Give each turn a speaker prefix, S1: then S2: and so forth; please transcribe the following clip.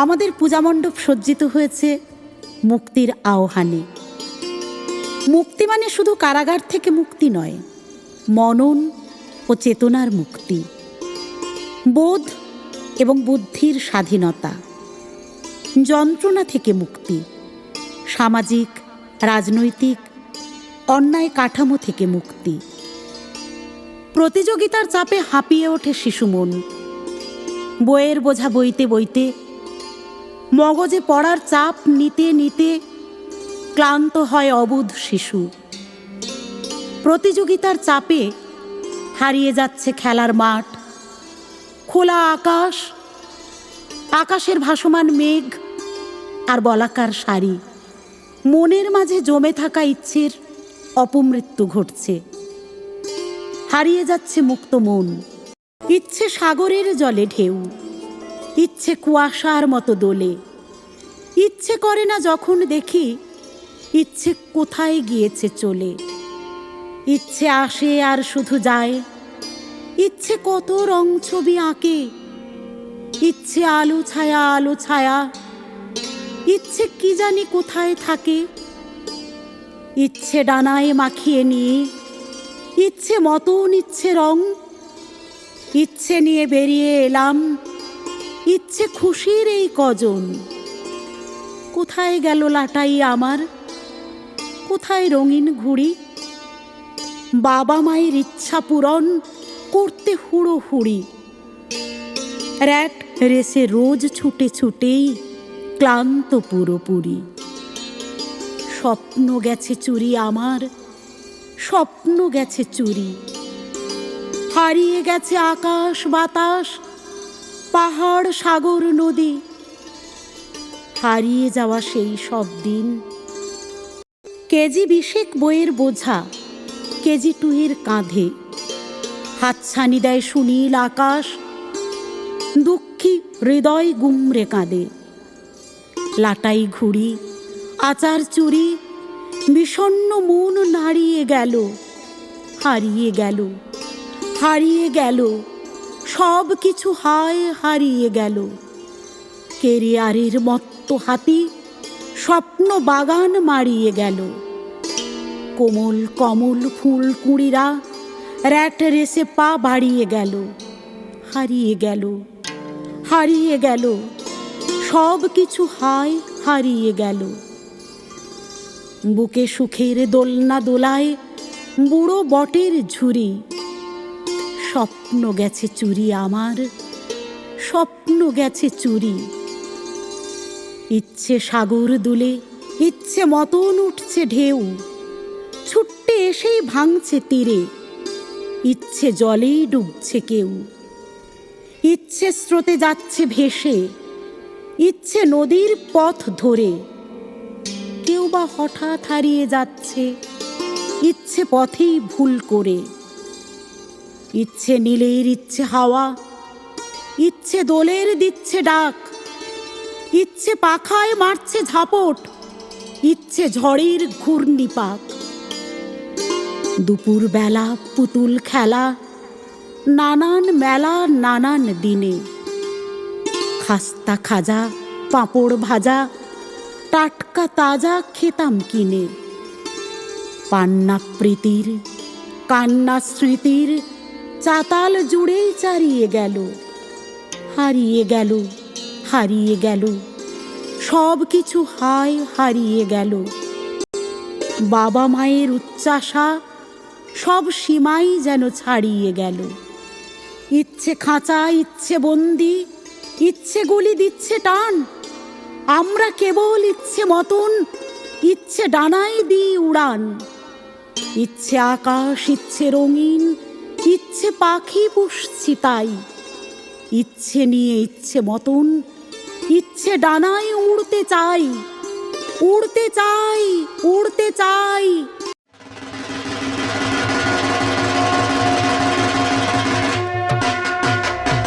S1: আমাদের পূজামণ্ডপ সজ্জিত হয়েছে মুক্তির আহ্বানে। মুক্তি মানে শুধু কারাগার থেকে মুক্তি নয়, মনন ও চেতনার মুক্তি, বোধ এবং বুদ্ধির স্বাধীনতা, যন্ত্রণা থেকে মুক্তি, সামাজিক রাজনৈতিক অন্যায় কাঠামো থেকে মুক্তি। প্রতিযোগিতার চাপে হাঁপিয়ে ওঠে শিশুমন, বইয়ের বোঝা বইতে বইতে, মগজে পড়ার চাপ নিতে নিতে ক্লান্ত হয় অবুধ শিশু। প্রতিযোগিতার চাপে হারিয়ে যাচ্ছে খেলার মাঠ, খোলা আকাশ, আকাশের ভাসমান মেঘ আর বলাকার শাড়ি। মনের মাঝে জমে থাকা ইচ্ছের অপমৃত্যু ঘটছে, হারিয়ে যাচ্ছে মুক্ত মন। ইচ্ছে সাগরের জলে ঢেউ, ইচ্ছে কুয়াশার মতো দোলে। ইচ্ছে করে না যখন দেখি ইচ্ছে কোথায় গিয়েছে চলে। ইচ্ছে আসে আর শুধু যায়, ইচ্ছে কত রং ছবি আঁকে। ইচ্ছে আলো ছায়া আলো ছায়া, ইচ্ছে কি জানি কোথায় থাকে। ইচ্ছে ডানায় মাখিয়ে নিয়ে, ইচ্ছে মতন ইচ্ছে রং। ইচ্ছে নিয়ে বেরিয়ে এলাম, ইচ্ছে খুশির এই কজন। কোথায় গেল লাটাই আমার, কোথায় রঙিন ঘুড়ি? বাবা মায়ের ইচ্ছা পূরণ করতে হুড়োহুড়ি। র‍্যাট রেসে রোজ ছুটে ছুটেই ক্লান্ত পুরোপুরি। স্বপ্ন গেছে চুরি আমার, স্বপ্ন গেছে চুরি। হারিয়ে গেছে আকাশ বাতাস, পাহাড় সাগর নদী। হারিয়ে যাওয়া সেই সব দিন। কেজি ২০ বইয়ের বোঝা কেজি 2 এর কাঁধে, হাতছানি দেয় সুনীল আকাশ, দুঃখী হৃদয় গুমরে কাঁদে। লাটাই ঘুড়ি আচার চুরি, বিষণ্ণ মন নাড়িয়ে গেল, হারিয়ে গেল, হারিয়ে গেল, সব কিছু হায় হারিয়ে গেল। কেরিয়ারের মত্ত হাতি স্বপ্ন বাগান মারিয়ে গেল। কোমল কমল ফুল কুঁড়িরা র‍্যাট রেসে পা বাড়িয়ে গেল, হারিয়ে গেল, হারিয়ে গেল, সব কিছু হায় হারিয়ে গেল। বুকে সুখের দোলনা দোলায় বুড়ো বটের ঝুরি। স্বপ্ন গেছে চুরি আমার, স্বপ্ন গেছে চুরি। ইচ্ছে সাগর দুলে, ইচ্ছে মতন উঠছে ঢেউ, ছুট্টে এসেই ভাঙছে তীরে। ইচ্ছে জলেই ডুবছে কেউ, ইচ্ছে স্রোতে যাচ্ছে ভেসে, ইচ্ছে নদীর পথ ধরে। কেউ বা হঠাৎ হারিয়ে যাচ্ছে ইচ্ছে পথেই ভুল করে। ইচ্ছে নীলের ইচ্ছে হাওয়া, ইচ্ছে দোলের দিচ্ছে ডাক। ইচ্ছে পাখায় মারছে ঝাপট, ইচ্ছে ঝড়ের ঘূর্ণিপাক। দুপুর বেলা পুতুল খেলা, নানান মেলা নানান দিনে। খাস্তা খাজা পাঁপড় ভাজা, টাটকা তাজা খেতাম কিনে। পান্না প্রীতির কান্না স্মৃতির চাতাল জুড়েই চারিয়ে গেল, হারিয়ে গেল, হারিয়ে গেল, সব কিছু হায় হারিয়ে গেল। বাবা মায়ের উচ্চাসা সব সীমাই যেন ছাড়িয়ে গেল। ইচ্ছে খাঁচা ইচ্ছে বন্দি, ইচ্ছে গুলি দিচ্ছে টান। আমরা কেবল ইচ্ছে মতন, ইচ্ছে ডানায় দিই উড়ান। ইচ্ছে আকাশ ইচ্ছে রঙিন, ইচ্ছে পাখি পুষছি তাই। ইচ্ছে নিয়ে ইচ্ছে মতন, ইচ্ছে ডানায় উড়তে চাই, উড়তে চাই, উড়তে চাই।